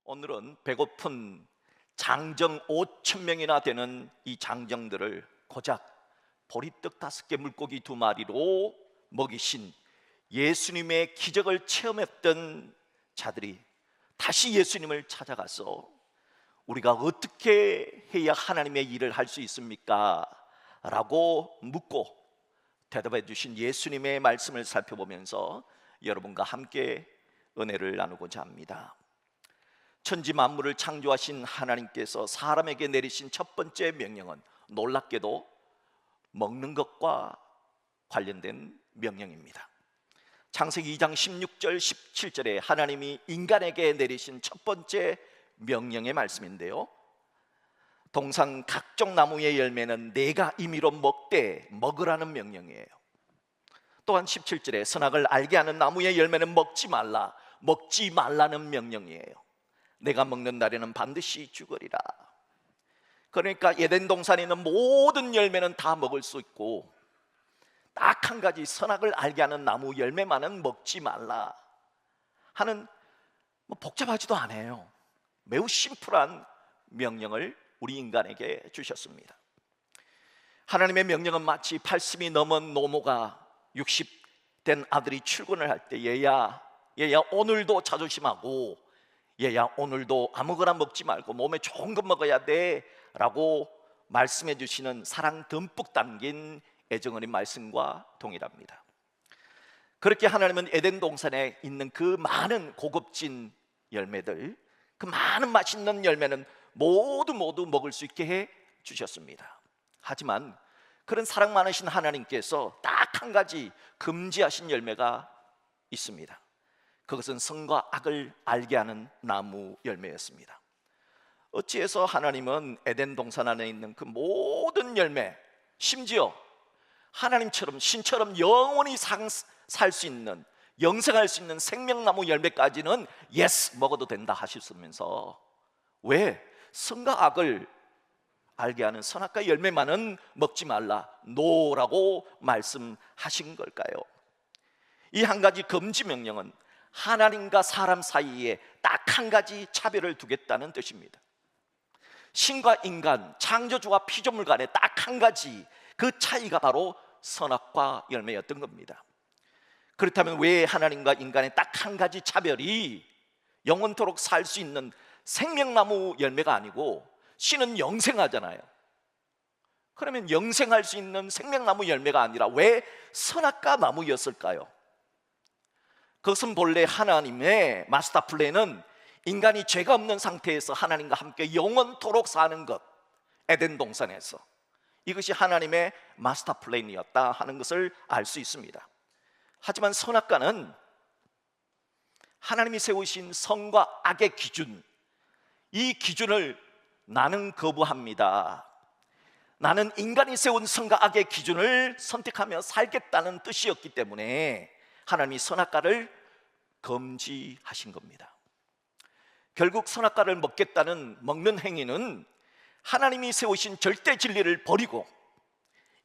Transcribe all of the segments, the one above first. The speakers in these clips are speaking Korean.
오늘은 배고픈 장정 5천 명이나 되는 이 장정들을 고작 보리떡 5개 물고기 2마리로 먹이신 예수님의 기적을 체험했던 자들이 다시 예수님을 찾아가서 우리가 어떻게 해야 하나님의 일을 할 수 있습니까? 라고 묻고 대답해 주신 예수님의 말씀을 살펴보면서 여러분과 함께 은혜를 나누고자 합니다. 천지 만물을 창조하신 하나님께서 사람에게 내리신 첫 번째 명령은 놀랍게도 먹는 것과 관련된 명령입니다. 창세기 2장 16절 17절에 하나님이 인간에게 내리신 첫 번째 명령의 말씀인데요, 동산 각종 나무의 열매는 내가 임의로 먹되 먹으라는 명령이에요. 또한 17절에 선악을 알게 하는 나무의 열매는 먹지 말라는 명령이에요. 내가 먹는 날에는 반드시 죽으리라. 그러니까 에덴 동산에 있는 모든 열매는 다 먹을 수 있고 딱 한 가지 선악을 알게 하는 나무 열매만은 먹지 말라 하는 복잡하지도 않아요. 매우 심플한 명령을 우리 인간에게 주셨습니다. 하나님의 명령은 마치 80이 넘은 노모가 60 된 아들이 출근을 할 때 얘야 오늘도 자조심하고, 얘야 오늘도 아무거나 먹지 말고 몸에 좋은 거 먹어야 돼 라고 말씀해 주시는 사랑 듬뿍 담긴 애정어린 말씀과 동일합니다. 그렇게 하나님은 에덴 동산에 있는 그 많은 고급진 열매들, 그 많은 맛있는 열매는 모두 먹을 수 있게 해 주셨습니다. 하지만 그런 사랑 많으신 하나님께서 딱 한 가지 금지하신 열매가 있습니다. 그것은 선과 악을 알게 하는 나무 열매였습니다. 어찌해서 하나님은 에덴 동산 안에 있는 그 모든 열매, 심지어 하나님처럼 신처럼 영원히 살 수 있는, 영생할 수 있는 생명나무 열매까지는 예스 먹어도 된다 하셨으면서 왜 선과 악을 알게 하는 선악과 열매만은 먹지 말라 노라고 말씀하신 걸까요? 이 한 가지 금지 명령은 하나님과 사람 사이에 딱 한 가지 차별을 두겠다는 뜻입니다. 신과 인간, 창조주와 피조물 간에 딱 한 가지 그 차이가 바로 선악과 열매였던 겁니다. 그렇다면 왜 하나님과 인간의 딱 한 가지 차별이 영원토록 살 수 있는 생명나무 열매가 아니고, 신은 영생하잖아요. 그러면 영생할 수 있는 생명나무 열매가 아니라 왜 선악과 나무였을까요? 그것은 본래 하나님의 마스터 플랜은 인간이 죄가 없는 상태에서 하나님과 함께 영원토록 사는 것, 에덴 동산에서 이것이 하나님의 마스터 플랜이었다 하는 것을 알 수 있습니다. 하지만 선악과는 하나님이 세우신 선과 악의 기준, 이 기준을 나는 거부합니다, 나는 인간이 세운 선과 악의 기준을 선택하며 살겠다는 뜻이었기 때문에 하나님이 선악과를 금지하신 겁니다. 결국 선악과를 먹는 행위는 하나님이 세우신 절대 진리를 버리고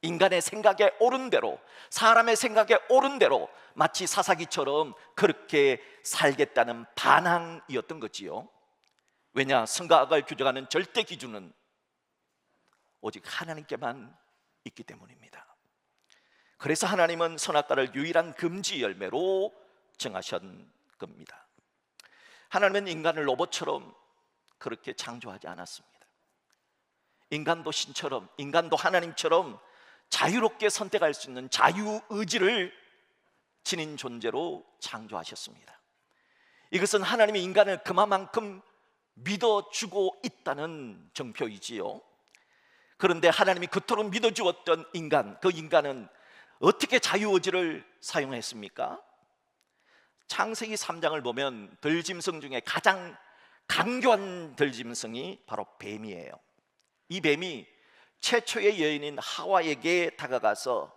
인간의 생각에 옳은 대로, 사람의 생각에 옳은 대로 마치 사사기처럼 그렇게 살겠다는 반항이었던 거지요. 왜냐? 선과 악을 규정하는 절대 기준은 오직 하나님께만 있기 때문입니다. 그래서 하나님은 선악과를 유일한 금지 열매로 정하신 겁니다. 하나님은 인간을 로봇처럼 그렇게 창조하지 않았습니다. 인간도 신처럼, 인간도 하나님처럼 자유롭게 선택할 수 있는 자유의지를 지닌 존재로 창조하셨습니다. 이것은 하나님이 인간을 그만큼 믿어주고 있다는 정표이지요. 그런데 하나님이 그토록 믿어주었던 인간, 그 인간은 어떻게 자유의지를 사용했습니까? 창세기 3장을 보면 들짐승 중에 가장 강교한 들짐승이 바로 뱀이에요. 이 뱀이 최초의 여인인 하와에게 다가가서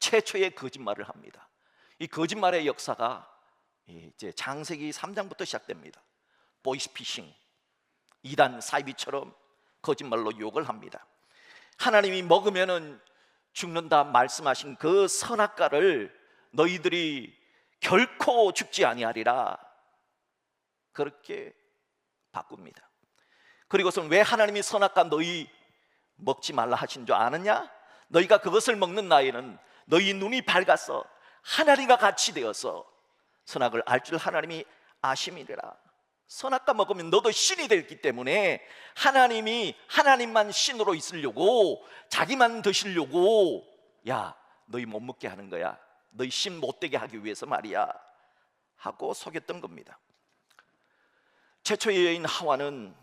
최초의 거짓말을 합니다. 이 거짓말의 역사가 이제 창세기 3장부터 시작됩니다. 보이스피싱, 이단 사이비처럼 거짓말로 유혹을 합니다. 하나님이 먹으면은 죽는다 말씀하신 그 선악과를 너희들이 결코 죽지 아니하리라 그렇게 바꿉니다. 그리고선 왜 하나님이 선악과 너희 먹지 말라 하신 줄 아느냐? 너희가 그것을 먹는 나이는 너희 눈이 밝아서 하나님과 같이 되어서 선악을 알 줄 하나님이 아심이라. 선악과 먹으면 너도 신이 되기 때문에 하나님만 신으로 있으려고, 자기만 드시려고, 야 너희 못 먹게 하는 거야, 너희 신 못 되게 하기 위해서 말이야 하고 속였던 겁니다. 최초의 여인 하와는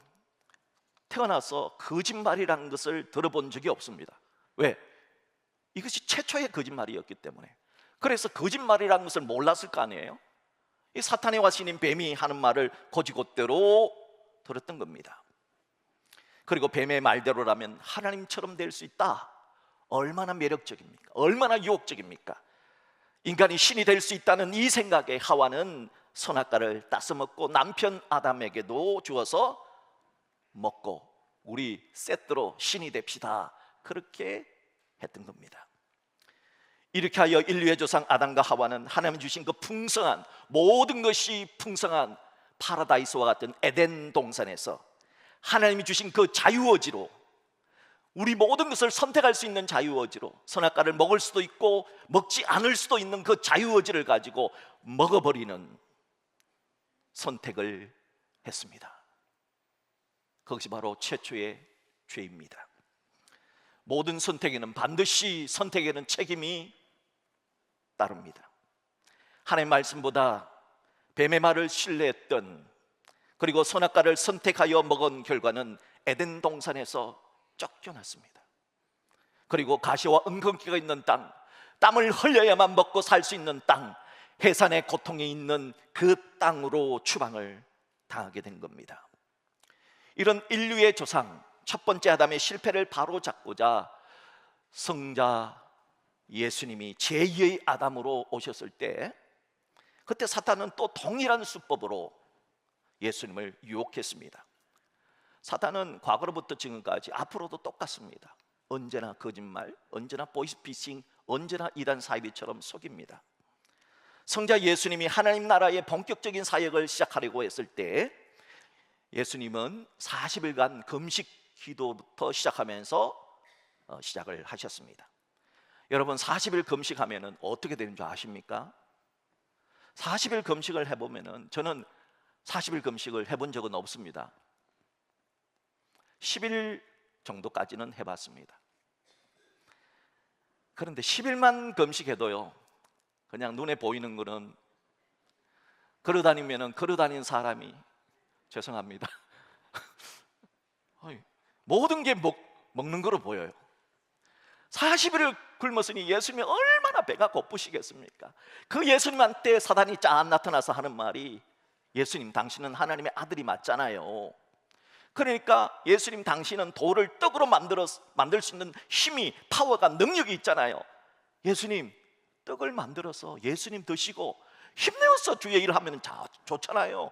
태어나서 거짓말이라는 것을 들어본 적이 없습니다. 왜? 이것이 최초의 거짓말이었기 때문에. 그래서 거짓말이라는 것을 몰랐을 거 아니에요. 이 사탄의 와신인 뱀이 하는 말을 곧이곧대로 들었던 겁니다. 그리고 뱀의 말대로라면 하나님처럼 될 수 있다. 얼마나 매력적입니까? 얼마나 유혹적입니까? 인간이 신이 될 수 있다는 이 생각에 하와는 선악과를 따서 먹고 남편 아담에게도 주어서 먹고 우리 세트로 신이 됩시다, 그렇게 했던 겁니다. 이렇게 하여 인류의 조상 아담과 하와는 하나님 주신 그 풍성한, 모든 것이 풍성한 파라다이스와 같은 에덴 동산에서 하나님이 주신 그 자유의지로, 우리 모든 것을 선택할 수 있는 자유의지로, 선악과를 먹을 수도 있고 먹지 않을 수도 있는 그 자유의지를 가지고 먹어버리는 선택을 했습니다. 그것이 바로 최초의 죄입니다. 모든 선택에는 반드시 선택에는 책임이 따릅니다. 하나님의 말씀보다 뱀의 말을 신뢰했던, 그리고 선악과를 선택하여 먹은 결과는 에덴 동산에서 쫓겨났습니다. 그리고 가시와 은근기가 있는 땅, 땀을 흘려야만 먹고 살 수 있는 땅, 해산의 고통이 있는 그 땅으로 추방을 당하게 된 겁니다. 이런 인류의 조상 첫 번째 아담의 실패를 바로잡고자 성자 예수님이 제2의 아담으로 오셨을 때, 그때 사탄은 또 동일한 수법으로 예수님을 유혹했습니다. 사탄은 과거로부터 지금까지 앞으로도 똑같습니다. 언제나 거짓말, 언제나 보이스피싱, 언제나 이단 사이비처럼 속입니다. 성자 예수님이 하나님 나라의 본격적인 사역을 시작하려고 했을 때 예수님은 40일간 금식 기도부터 시작하면서 시작을 하셨습니다. 여러분, 40일 금식하면 어떻게 되는 줄 아십니까? 40일 금식을 해보면, 저는 40일 금식을 해본 적은 없습니다. 10일 정도까지는 해봤습니다. 그런데 10일만 금식해도요, 그냥 눈에 보이는 거는, 걸어다니면 걸어다니는 사람이, 죄송합니다, 모든 게 먹는 거로 보여요. 40일을 굶었으니 예수님이 얼마나 배가 고프시겠습니까? 그 예수님한테 사단이 짠 나타나서 하는 말이, 예수님 당신은 하나님의 아들이 맞잖아요. 그러니까 예수님 당신은 돌을 떡으로 만들 수 있는 힘이, 파워가, 능력이 있잖아요. 예수님 떡을 만들어서 예수님 드시고 힘내어서 주의 일을 하면 좋잖아요.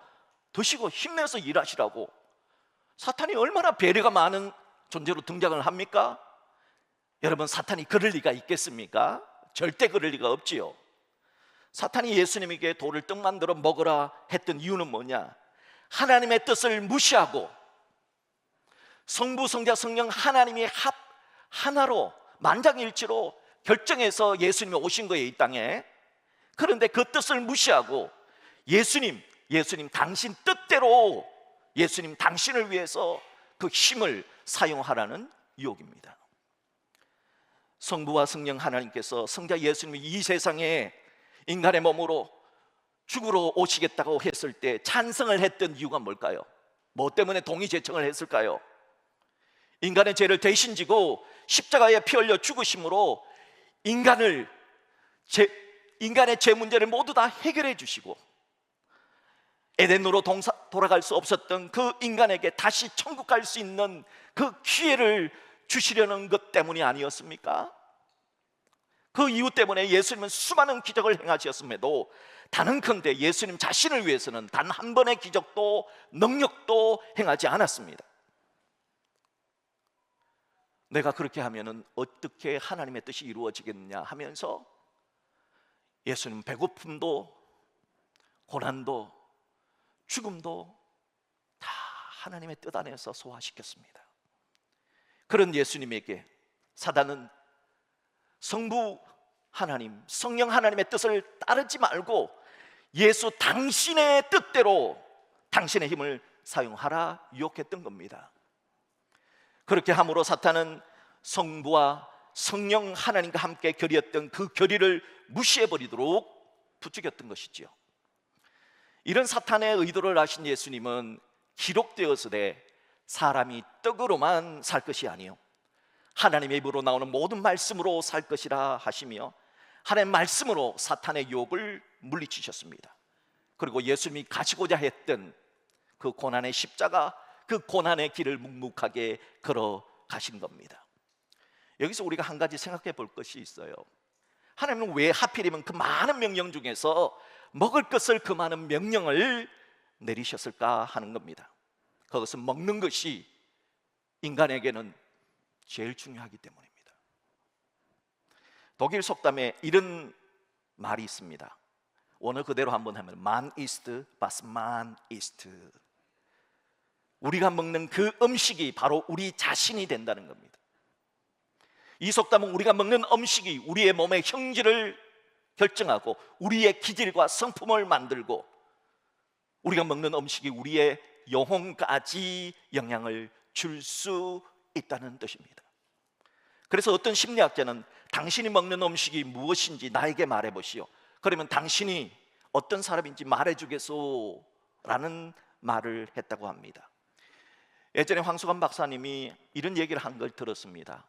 드시고 힘내서 일하시라고. 사탄이 얼마나 배려가 많은 존재로 등장을 합니까? 여러분, 사탄이 그럴 리가 있겠습니까? 절대 그럴 리가 없지요. 사탄이 예수님에게 돌을 떡 만들어 먹으라 했던 이유는 뭐냐? 하나님의 뜻을 무시하고 성부, 성자, 성령 하나님이 하나로 만장일치로 결정해서 예수님이 오신 거예요, 이 땅에. 그런데 그 뜻을 무시하고 예수님 당신 뜻대로, 예수님 당신을 위해서 그 힘을 사용하라는 유혹입니다. 성부와 성령 하나님께서 성자 예수님이 이 세상에 인간의 몸으로 죽으러 오시겠다고 했을 때 찬성을 했던 이유가 뭘까요? 뭐 때문에 동의제청을 했을까요? 인간의 죄를 대신 지고 십자가에 피 흘려 죽으심으로 인간의 죄 문제를 모두 다 해결해 주시고, 에덴으로 돌아갈 수 없었던 그 인간에게 다시 천국 갈 수 있는 그 기회를 주시려는 것 때문이 아니었습니까? 그 이유 때문에 예수님은 수많은 기적을 행하셨음에도 단언컨대 예수님 자신을 위해서는 단 한 번의 기적도 능력도 행하지 않았습니다. 내가 그렇게 하면은 어떻게 하나님의 뜻이 이루어지겠느냐 하면서 예수님 배고픔도 고난도 죽음도 다 하나님의 뜻 안에서 소화시켰습니다. 그런 예수님에게 사단은 성부 하나님, 성령 하나님의 뜻을 따르지 말고 예수 당신의 뜻대로 당신의 힘을 사용하라 유혹했던 겁니다. 그렇게 함으로 사탄은 성부와 성령 하나님과 함께 결의했던 그 결의를 무시해버리도록 부추겼던 것이지요. 이런 사탄의 의도를 아신 예수님은 기록되었으되 사람이 떡으로만 살 것이 아니요 하나님의 입으로 나오는 모든 말씀으로 살 것이라 하시며 하나님의 말씀으로 사탄의 유혹을 물리치셨습니다. 그리고 예수님이 가시고자 했던 그 고난의 십자가, 그 고난의 길을 묵묵하게 걸어가신 겁니다. 여기서 우리가 한 가지 생각해 볼 것이 있어요. 하나님은 왜 하필이면 그 많은 명령 중에서 먹을 것을 그 많은 명령을 내리셨을까 하는 겁니다. 그것은 먹는 것이 인간에게는 제일 중요하기 때문입니다. 독일 속담에 이런 말이 있습니다. 원어 그대로 한번 하면 Man ist, was man ist. 우리가 먹는 그 음식이 바로 우리 자신이 된다는 겁니다. 이 속담은 우리가 먹는 음식이 우리의 몸의 형질을 결정하고 우리의 기질과 성품을 만들고 우리가 먹는 음식이 우리의 영혼까지 영향을 줄 수 있다는 뜻입니다. 그래서 어떤 심리학자는 당신이 먹는 음식이 무엇인지 나에게 말해보시오. 그러면 당신이 어떤 사람인지 말해주겠소 라는 말을 했다고 합니다. 예전에 황수관 박사님이 이런 얘기를 한 걸 들었습니다.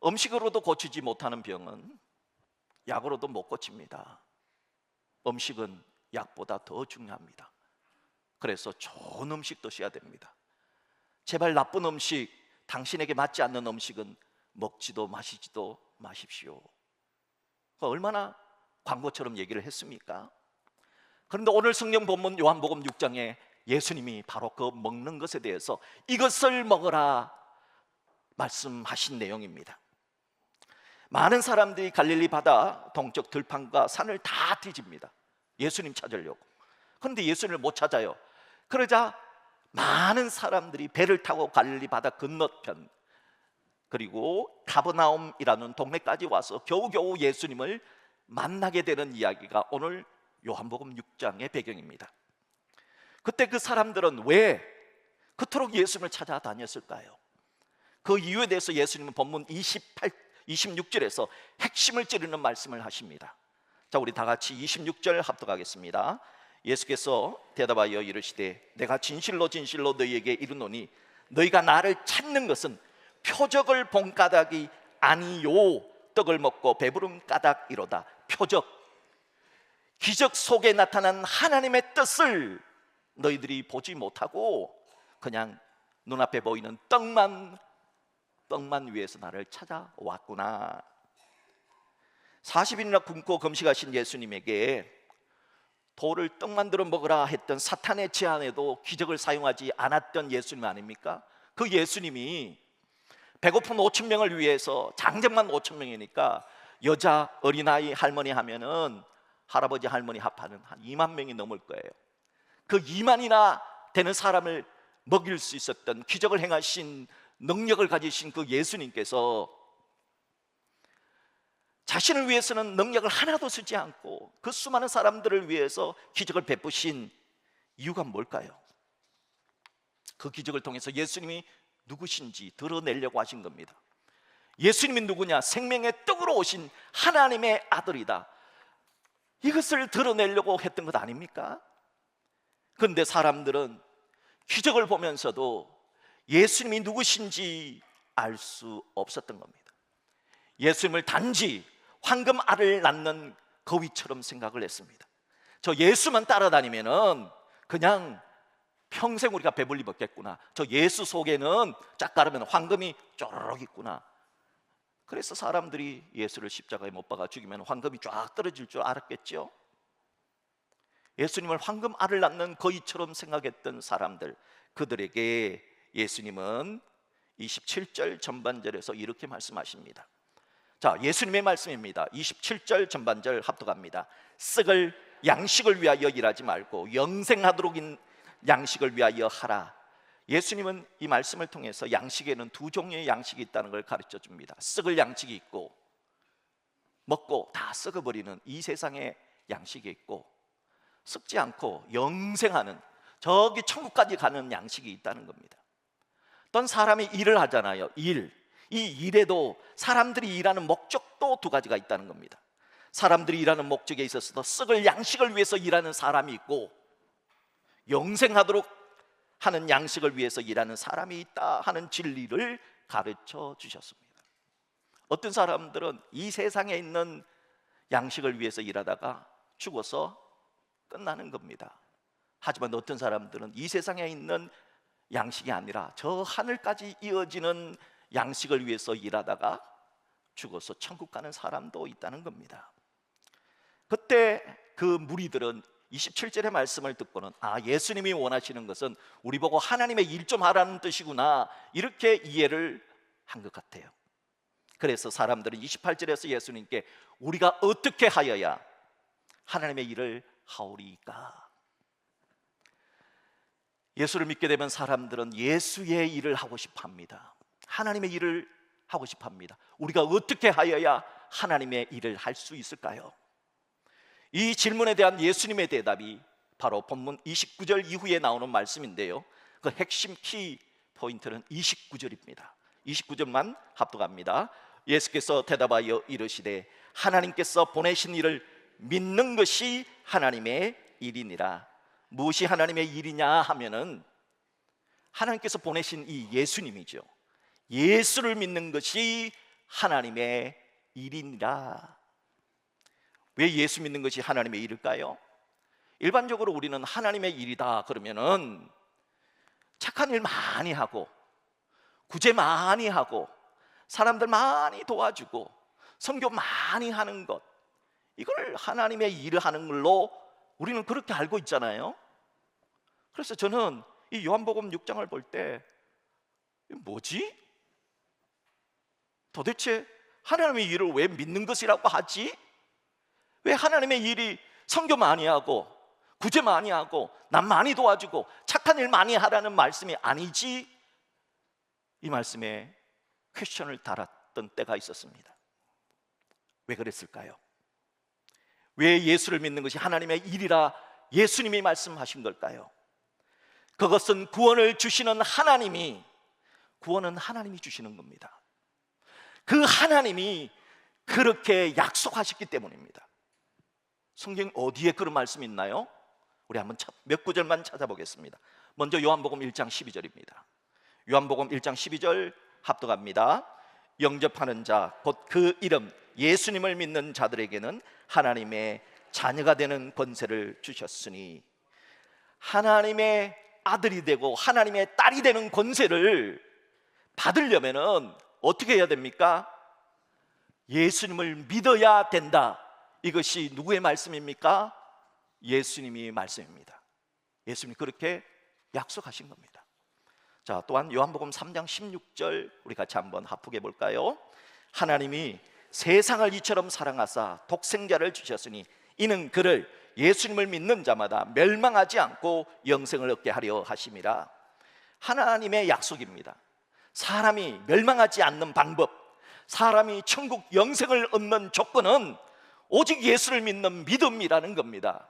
음식으로도 고치지 못하는 병은 약으로도 못 고칩니다. 음식은 약보다 더 중요합니다. 그래서 좋은 음식 드셔야 됩니다. 제발 나쁜 음식, 당신에게 맞지 않는 음식은 먹지도 마시지도 마십시오. 얼마나 광고처럼 얘기를 했습니까? 그런데 오늘 성경 본문 요한복음 6장에 예수님이 바로 그 먹는 것에 대해서 이것을 먹어라 말씀하신 내용입니다. 많은 사람들이 갈릴리 바다 동쪽 들판과 산을 다 뒤집니다. 예수님 찾으려고. 그런데 예수님을 못 찾아요. 그러자 많은 사람들이 배를 타고 갈릴리 바다 건너편 그리고 가버나움이라는 동네까지 와서 겨우겨우 예수님을 만나게 되는 이야기가 오늘 요한복음 6장의 배경입니다. 그때 그 사람들은 왜 그토록 예수님을 찾아다녔을까요? 그 이유에 대해서 예수님은 본문 26절에서 핵심을 찌르는 말씀을 하십니다. 자, 우리 다 같이 26절 합독하겠습니다. 예수께서 대답하여 이르시되 내가 진실로 진실로 너희에게 이르노니 너희가 나를 찾는 것은 표적을 본 까닭이 아니요 떡을 먹고 배부른 까닭이로다. 표적, 기적 속에 나타난 하나님의 뜻을 너희들이 보지 못하고 그냥 눈앞에 보이는 떡만 위해서 나를 찾아왔구나. 40일이나 굶고 금식하신 예수님에게 돌을 떡 만들어 먹으라 했던 사탄의 제안에도 기적을 사용하지 않았던 예수님 아닙니까? 그 예수님이 배고픈 5천 명을 위해서 장정만 5천 명이니까 여자, 어린아이, 할머니 하면은 할아버지, 할머니 합하는 한 2만 명이 넘을 거예요. 그 2만이나 되는 사람을 먹일 수 있었던 기적을 행하신 능력을 가지신 그 예수님께서 자신을 위해서는 능력을 하나도 쓰지 않고 그 수많은 사람들을 위해서 기적을 베푸신 이유가 뭘까요? 그 기적을 통해서 예수님이 누구신지 드러내려고 하신 겁니다. 예수님이 누구냐? 생명의 떡으로 오신 하나님의 아들이다. 이것을 드러내려고 했던 것 아닙니까? 그런데 사람들은 기적을 보면서도 예수님이 누구신지 알 수 없었던 겁니다. 예수님을 단지 황금 알을 낳는 거위처럼 생각을 했습니다. 저 예수만 따라다니면은 그냥 평생 우리가 배불리 먹겠구나. 저 예수 속에는 짝 깔으면 황금이 쪼르륵 있구나. 그래서 사람들이 예수를 십자가에 못 박아 죽이면 황금이 쫙 떨어질 줄 알았겠죠. 예수님을 황금 알을 낳는 거위처럼 생각했던 사람들, 그들에게 예수님은 27절 전반절에서 이렇게 말씀하십니다. 자, 예수님의 말씀입니다. 27절 전반절 합독합니다. 썩을 양식을 위하여 일하지 말고 영생하도록 양식을 위하여 하라. 예수님은 이 말씀을 통해서 양식에는 두 종류의 양식이 있다는 걸 가르쳐 줍니다. 썩을 양식이 있고, 먹고 다 썩어버리는 이 세상의 양식이 있고, 썩지 않고 영생하는, 저기 천국까지 가는 양식이 있다는 겁니다. 어떤 사람이 일을 하잖아요. 이 일에도 사람들이 일하는 목적도 두 가지가 있다는 겁니다. 사람들이 일하는 목적에 있어서도 썩을 양식을 위해서 일하는 사람이 있고, 영생하도록 하는 양식을 위해서 일하는 사람이 있다 하는 진리를 가르쳐 주셨습니다. 어떤 사람들은 이 세상에 있는 양식을 위해서 일하다가 죽어서 끝나는 겁니다. 하지만 어떤 사람들은 이 세상에 있는 양식이 아니라 저 하늘까지 이어지는 양식을 위해서 일하다가 죽어서 천국 가는 사람도 있다는 겁니다. 그때 그 무리들은 27절의 말씀을 듣고는 예수님이 원하시는 것은 우리 보고 하나님의 일 좀 하라는 뜻이구나, 이렇게 이해를 한 것 같아요. 그래서 사람들은 28절에서 예수님께 우리가 어떻게 하여야 하나님의 일을 하오리까? 예수를 믿게 되면 사람들은 예수의 일을 하고 싶어 합니다. 하나님의 일을 하고 싶어 합니다. 우리가 어떻게 하여야 하나님의 일을 할 수 있을까요? 이 질문에 대한 예수님의 대답이 바로 본문 29절 이후에 나오는 말씀인데요, 그 핵심 키 포인트는 29절입니다 29절만 합독합니다. 예수께서 대답하여 이르시되 하나님께서 보내신 일을 믿는 것이 하나님의 일이니라. 무엇이 하나님의 일이냐 하면은 하나님께서 보내신 이 예수님이죠. 예수를 믿는 것이 하나님의 일이니라. 왜 예수 믿는 것이 하나님의 일일까요? 일반적으로 우리는 하나님의 일이다 그러면은 착한 일 많이 하고, 구제 많이 하고, 사람들 많이 도와주고, 선교 많이 하는 것, 이걸 하나님의 일을 하는 걸로 우리는 그렇게 알고 있잖아요. 그래서 저는 이 요한복음 6장을 볼 때 뭐지? 도대체 하나님의 일을 왜 믿는 것이라고 하지? 왜 하나님의 일이 선교 많이 하고, 구제 많이 하고, 남 많이 도와주고, 착한 일 많이 하라는 말씀이 아니지? 이 말씀에 퀘스천을 달았던 때가 있었습니다. 왜 그랬을까요? 왜 예수를 믿는 것이 하나님의 일이라 예수님이 말씀하신 걸까요? 그것은 구원을 주시는 구원은 하나님이 주시는 겁니다. 그 하나님이 그렇게 약속하셨기 때문입니다. 성경 어디에 그런 말씀이 있나요? 우리 한번 몇 구절만 찾아보겠습니다. 먼저 요한복음 1장 12절입니다 요한복음 1장 12절 합독합니다. 영접하는 자 곧 그 이름 예수님을 믿는 자들에게는 하나님의 자녀가 되는 권세를 주셨으니, 하나님의 아들이 되고 하나님의 딸이 되는 권세를 받으려면은 어떻게 해야 됩니까? 예수님을 믿어야 된다. 이것이 누구의 말씀입니까? 예수님이 말씀입니다. 예수님이 그렇게 약속하신 겁니다. 자, 또한 요한복음 3장 16절 우리 같이 한번 합독해 볼까요? 하나님이 세상을 이처럼 사랑하사 독생자를 주셨으니 이는 그를 예수님을 믿는 자마다 멸망하지 않고 영생을 얻게 하려 하심이라. 하나님의 약속입니다. 사람이 멸망하지 않는 방법, 사람이 천국 영생을 얻는 조건은 오직 예수를 믿는 믿음이라는 겁니다.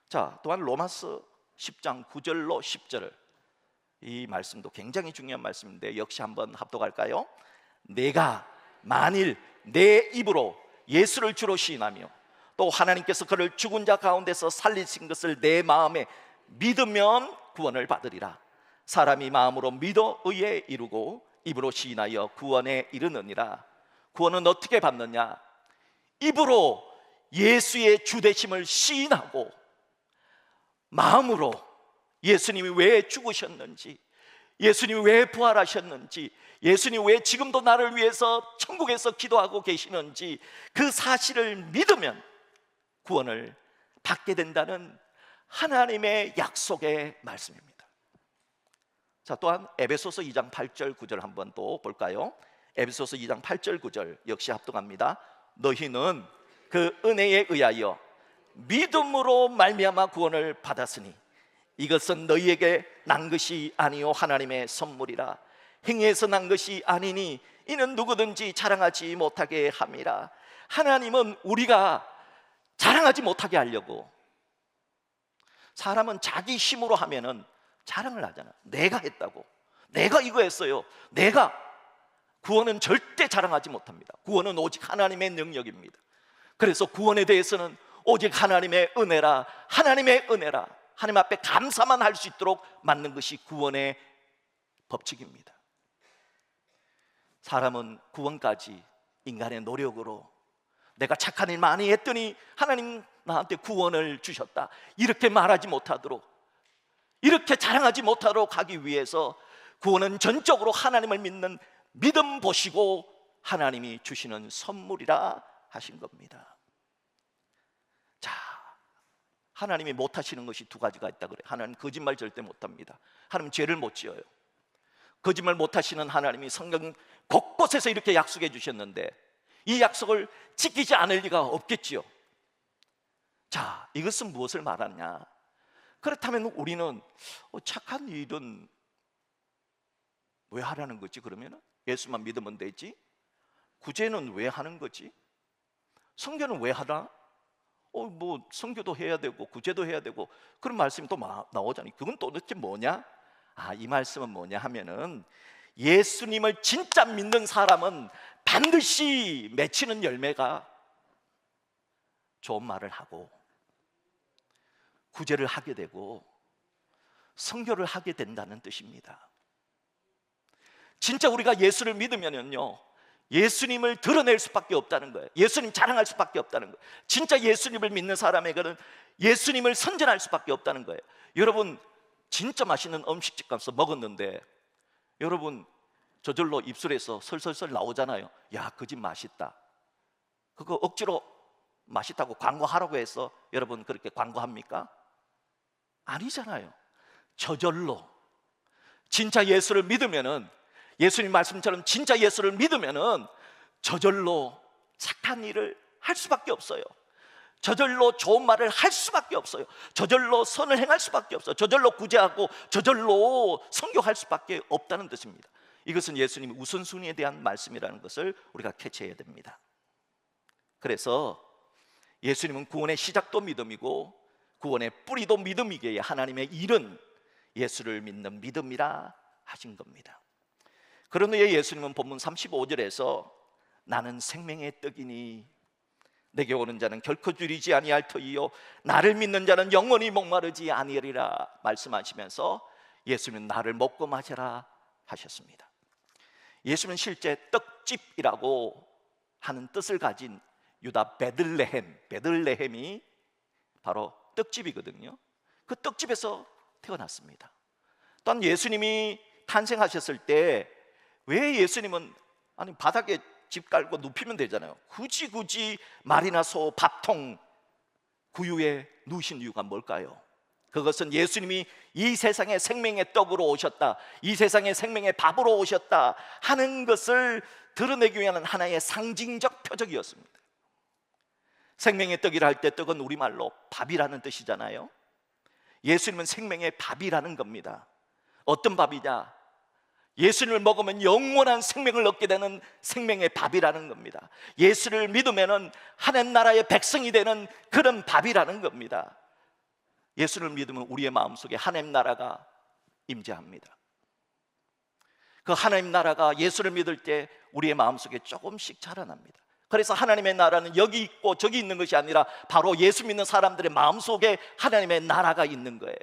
자, 또한 로마서 10장 9절로 10절, 이 말씀도 굉장히 중요한 말씀인데 역시 한번 합독할까요? 내가 만일 내 입으로 예수를 주로 시인하며 또 하나님께서 그를 죽은 자 가운데서 살리신 것을 내 마음에 믿으면 구원을 받으리라. 사람이 마음으로 믿어 의에 이르고 입으로 시인하여 구원에 이르느니라. 구원은 어떻게 받느냐? 입으로 예수의 주되심을 시인하고 마음으로 예수님이 왜 죽으셨는지, 예수님이 왜 부활하셨는지, 예수님이 왜 지금도 나를 위해서 천국에서 기도하고 계시는지 그 사실을 믿으면 구원을 받게 된다는 하나님의 약속의 말씀입니다. 자, 또한 에베소서 2장 8절 9절 한번 또 볼까요? 에베소서 2장 8절 9절 역시 합독합니다. 너희는 그 은혜에 의하여 믿음으로 말미암아 구원을 받았으니 이것은 너희에게 난 것이 아니요 하나님의 선물이라. 행위에서 난 것이 아니니 이는 누구든지 자랑하지 못하게 함이라. 하나님은 우리가 자랑하지 못하게 하려고. 사람은 자기 힘으로 하면은 자랑을 하잖아. 내가 했다고, 내가 이거 했어요, 내가. 구원은 절대 자랑하지 못합니다. 구원은 오직 하나님의 능력입니다. 그래서 구원에 대해서는 오직 하나님의 은혜라, 하나님의 은혜라, 하나님 앞에 감사만 할 수 있도록 만든 것이 구원의 법칙입니다. 사람은 구원까지 인간의 노력으로, 내가 착한 일 많이 했더니 하나님 나한테 구원을 주셨다, 이렇게 말하지 못하도록, 이렇게 자랑하지 못하도록 하기 위해서 구원은 전적으로 하나님을 믿는 믿음 보시고 하나님이 주시는 선물이라 하신 겁니다. 자, 하나님이 못하시는 것이 두 가지가 있다 그래요. 하나님 거짓말 절대 못합니다. 하나님 죄를 못 지어요. 거짓말 못하시는 하나님이 성경 곳곳에서 이렇게 약속해 주셨는데 이 약속을 지키지 않을 리가 없겠지요. 자, 이것은 무엇을 말하냐? 그렇다면 우리는 착한 일은 왜 하라는 거지? 그러면 예수만 믿으면 되지? 구제는 왜 하는 거지? 선교는 왜 하나? 뭐 선교도 해야 되고 구제도 해야 되고 그런 말씀이 또 나오잖아요. 그건 도대체 뭐냐? 이 말씀은 뭐냐 하면은 예수님을 진짜 믿는 사람은 반드시 맺히는 열매가 좋은 말을 하고 구제를 하게 되고 선교를 하게 된다는 뜻입니다. 진짜 우리가 예수를 믿으면요, 예수님을 드러낼 수밖에 없다는 거예요. 예수님 자랑할 수밖에 없다는 거예요. 진짜 예수님을 믿는 사람에게는 예수님을 선전할 수밖에 없다는 거예요. 여러분, 진짜 맛있는 음식집 가서 먹었는데 여러분 저절로 입술에서 설설설 나오잖아요. 야, 그 집 맛있다. 그거 억지로 맛있다고 광고하라고 해서 여러분 그렇게 광고합니까? 아니잖아요. 저절로 진짜 예수를 믿으면은, 예수님 말씀처럼 진짜 예수를 믿으면은 저절로 착한 일을 할 수밖에 없어요. 저절로 좋은 말을 할 수밖에 없어요. 저절로 선을 행할 수밖에 없어요. 저절로 구제하고 저절로 선교할 수밖에 없다는 뜻입니다. 이것은 예수님의 우선순위에 대한 말씀이라는 것을 우리가 캐치해야 됩니다. 그래서 예수님은 구원의 시작도 믿음이고 구원의 뿌리도 믿음이기에 하나님의 일은 예수를 믿는 믿음이라 하신 겁니다. 그런 후에 예수님은 본문 35절에서 나는 생명의 떡이니 내게 오는 자는 결코 줄이지 아니할 터이요 나를 믿는 자는 영원히 목마르지 아니하리라 말씀하시면서 예수님은 나를 먹고 마셔라 하셨습니다. 예수님은 실제 떡집이라고 하는 뜻을 가진 유다 베들레헴이 바로 떡집이거든요. 그 떡집에서 태어났습니다. 또한 예수님이 탄생하셨을 때 왜 예수님은 바닥에 집 깔고 눕히면 되잖아요. 굳이 말이나 소, 밥통, 구유에 누우신 이유가 뭘까요? 그것은 예수님이 이 세상에 생명의 떡으로 오셨다, 이 세상에 생명의 밥으로 오셨다 하는 것을 드러내기 위한 하나의 상징적 표적이었습니다. 생명의 떡이라 할 때 떡은 우리말로 밥이라는 뜻이잖아요. 예수님은 생명의 밥이라는 겁니다. 어떤 밥이냐? 예수님을 먹으면 영원한 생명을 얻게 되는 생명의 밥이라는 겁니다. 예수를 믿으면 하나님 나라의 백성이 되는 그런 밥이라는 겁니다. 예수를 믿으면 우리의 마음속에 하나님 나라가 임재합니다. 그 하나님 나라가 예수를 믿을 때 우리의 마음속에 조금씩 자라납니다. 그래서 하나님의 나라는 여기 있고 저기 있는 것이 아니라 바로 예수 믿는 사람들의 마음속에 하나님의 나라가 있는 거예요.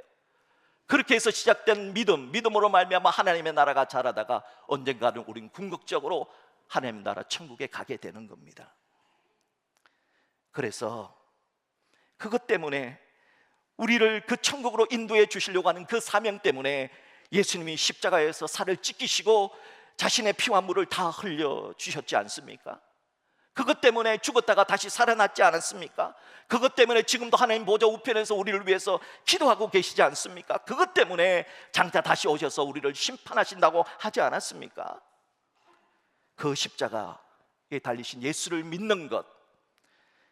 그렇게 해서 시작된 믿음으로 말미암아 하나님의 나라가 자라다가 언젠가는 우린 궁극적으로 하나님의 나라 천국에 가게 되는 겁니다. 그래서 그것 때문에 우리를 그 천국으로 인도해 주시려고 하는 그 사명 때문에 예수님이 십자가에서 살을 찢기시고 자신의 피와 물을 다 흘려 주셨지 않습니까? 그것 때문에 죽었다가 다시 살아났지 않았습니까? 그것 때문에 지금도 하나님 보좌 우편에서 우리를 위해서 기도하고 계시지 않습니까? 그것 때문에 장차 다시 오셔서 우리를 심판하신다고 하지 않았습니까? 그 십자가에 달리신 예수를 믿는 것,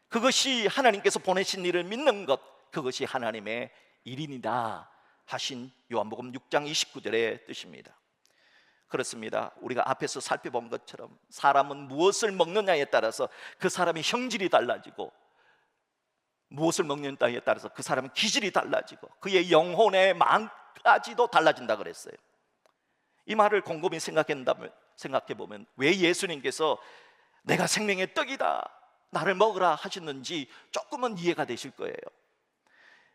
그것이 하나님께서 보내신 일을 믿는 것, 그것이 하나님의 일인이다 하신 요한복음 6장 29절의 뜻입니다. 그렇습니다. 우리가 앞에서 살펴본 것처럼 사람은 무엇을 먹느냐에 따라서 그 사람의 형질이 달라지고, 무엇을 먹느냐에 따라서 그 사람의 기질이 달라지고, 그의 영혼의 마음까지도 달라진다 그랬어요. 이 말을 곰곰이 생각해보면 왜 예수님께서 내가 생명의 떡이다, 나를 먹으라 하셨는지 조금은 이해가 되실 거예요.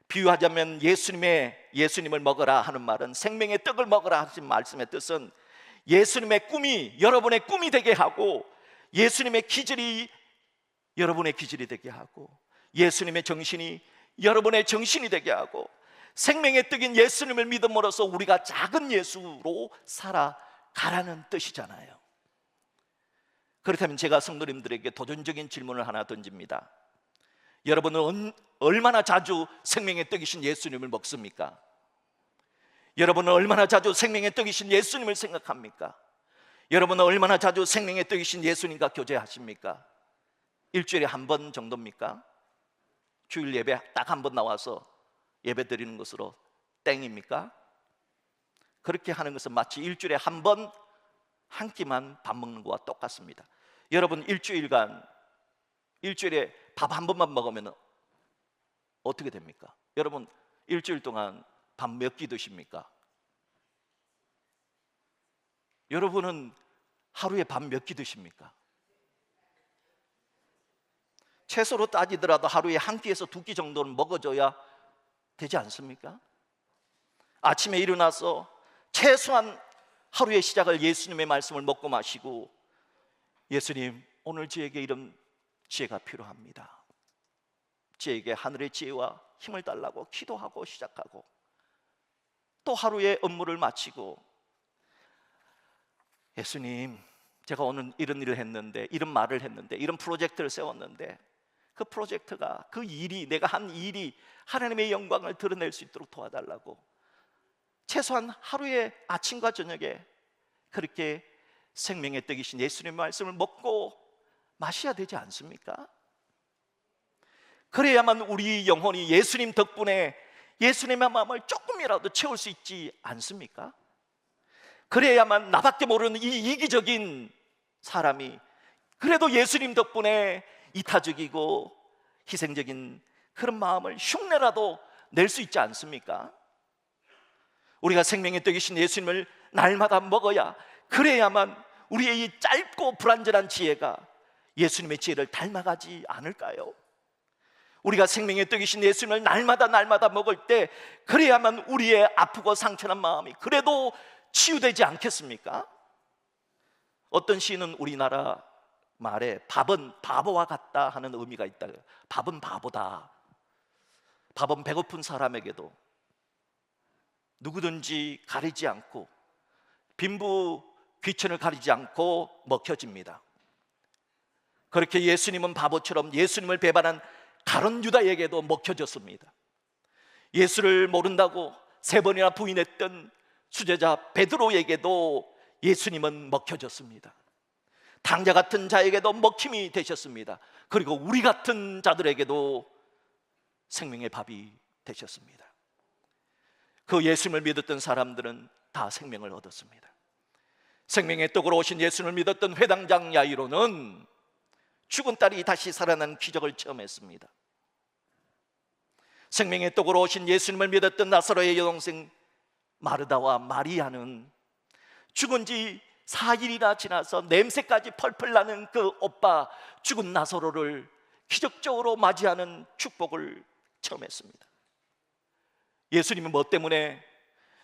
비유하자면 예수님을 먹으라 하는 말은, 생명의 떡을 먹으라 하신 말씀의 뜻은 예수님의 꿈이 여러분의 꿈이 되게 하고, 예수님의 기질이 여러분의 기질이 되게 하고, 예수님의 정신이 여러분의 정신이 되게 하고, 생명의 떡인 예수님을 믿음으로써 우리가 작은 예수로 살아가라는 뜻이잖아요. 그렇다면 제가 성도님들에게 도전적인 질문을 하나 던집니다. 여러분은 얼마나 자주 생명의 떡이신 예수님을 먹습니까? 여러분은 얼마나 자주 생명의 떡이신 예수님을 생각합니까? 여러분은 얼마나 자주 생명의 떡이신 예수님과 교제하십니까? 일주일에 한 번 정도입니까? 주일 예배 딱 한 번 나와서 예배 드리는 것으로 땡입니까? 그렇게 하는 것은 마치 일주일에 한 번 한 끼만 밥 먹는 것과 똑같습니다. 여러분 일주일에 밥 한 번만 먹으면 어떻게 됩니까? 여러분 일주일 동안 밥 몇 끼 드십니까? 여러분은 하루에 밥 몇 끼 드십니까? 채소로 따지더라도 하루에 한 끼에서 두 끼 정도는 먹어줘야 되지 않습니까? 아침에 일어나서 최소한 하루의 시작을 예수님의 말씀을 먹고 마시고, 예수님 오늘 저에게 이런 지혜가 필요합니다, 저에게 하늘의 지혜와 힘을 달라고 기도하고 시작하고, 또 하루의 업무를 마치고, 예수님 제가 오늘 이런 일을 했는데, 이런 말을 했는데, 이런 프로젝트를 세웠는데, 그 프로젝트가, 그 일이, 내가 한 일이 하나님의 영광을 드러낼 수 있도록 도와달라고, 최소한 하루의 아침과 저녁에 그렇게 생명의 떡이신 예수님의 말씀을 먹고 마셔야 되지 않습니까? 그래야만 우리 영혼이 예수님 덕분에 예수님의 마음을 조금이라도 채울 수 있지 않습니까? 그래야만 나밖에 모르는 이 이기적인 사람이 그래도 예수님 덕분에 이타적이고 희생적인 그런 마음을 흉내라도 낼 수 있지 않습니까? 우리가 생명의 떡이신 예수님을 날마다 먹어야, 그래야만 우리의 이 짧고 불완전한 지혜가 예수님의 지혜를 닮아가지 않을까요? 우리가 생명의 떡이신 예수님을 날마다 먹을 때, 그래야만 우리의 아프고 상처난 마음이 그래도 치유되지 않겠습니까? 어떤 시인은 우리나라 말에 밥은 바보와 같다 하는 의미가 있다. 밥은 바보다. 밥은 배고픈 사람에게도 누구든지 가리지 않고, 빈부 귀천을 가리지 않고 먹혀집니다. 그렇게 예수님은 바보처럼 예수님을 배반한 가룟 유다에게도 먹혀졌습니다. 예수를 모른다고 3번이나 부인했던 수제자 베드로에게도 예수님은 먹혀졌습니다. 당자 같은 자에게도 먹힘이 되셨습니다. 그리고 우리 같은 자들에게도 생명의 밥이 되셨습니다. 그 예수님을 믿었던 사람들은 다 생명을 얻었습니다. 생명의 떡으로 오신 예수님을 믿었던 회당장 야이로는 죽은 딸이 다시 살아난 기적을 체험했습니다. 생명의 떡으로 오신 예수님을 믿었던 나사로의 여동생 마르다와 마리아는 죽은 지 4일이나 지나서 냄새까지 펄펄 나는 그 오빠 죽은 나사로를 기적적으로 맞이하는 축복을 체험했습니다. 예수님은 뭐 때문에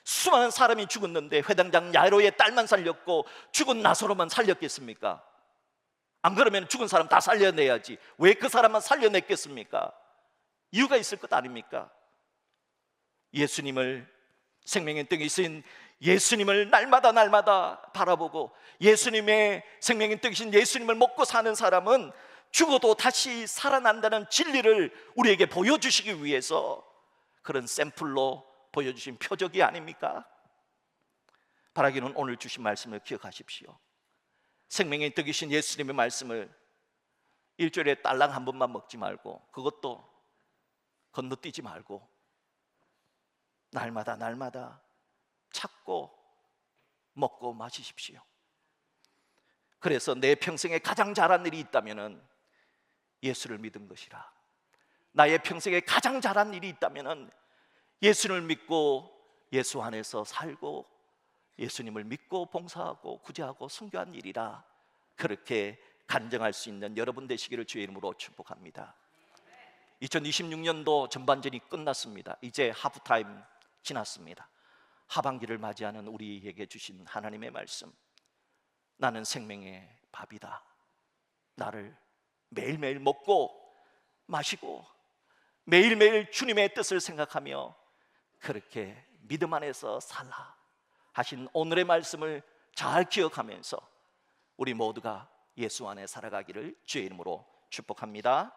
수많은 사람이 죽었는데 회당장 야이로의 딸만 살렸고 죽은 나사로만 살렸겠습니까? 안 그러면 죽은 사람 다 살려내야지 왜 그 사람만 살려냈겠습니까? 이유가 있을 것 아닙니까? 예수님을, 생명의 떡이신 예수님을 날마다 바라보고 예수님의 생명의 떡이신 예수님을 먹고 사는 사람은 죽어도 다시 살아난다는 진리를 우리에게 보여주시기 위해서 그런 샘플로 보여주신 표적이 아닙니까? 바라기는 오늘 주신 말씀을 기억하십시오. 생명의 떡이신 예수님의 말씀을 일주일에 딸랑 한 번만 먹지 말고, 그것도 건너뛰지 말고 날마다 날마다 찾고 먹고 마시십시오. 그래서 내 평생에 가장 잘한 일이 있다면은 예수를 믿은 것이라. 나의 평생에 가장 잘한 일이 있다면은 예수를 믿고 예수 안에서 살고 예수님을 믿고 봉사하고 구제하고 순교한 일이라. 그렇게 간증할 수 있는 여러분 되시기를 주의 이름으로 축복합니다. 2026년도 전반전이 끝났습니다. 이제 하프타임 지났습니다. 하반기를 맞이하는 우리에게 주신 하나님의 말씀, 나는 생명의 밥이다. 나를 매일매일 먹고 마시고 매일매일 주님의 뜻을 생각하며 그렇게 믿음 안에서 살라 하신 오늘의 말씀을 잘 기억하면서 우리 모두가 예수 안에 살아가기를 주의 이름으로 축복합니다.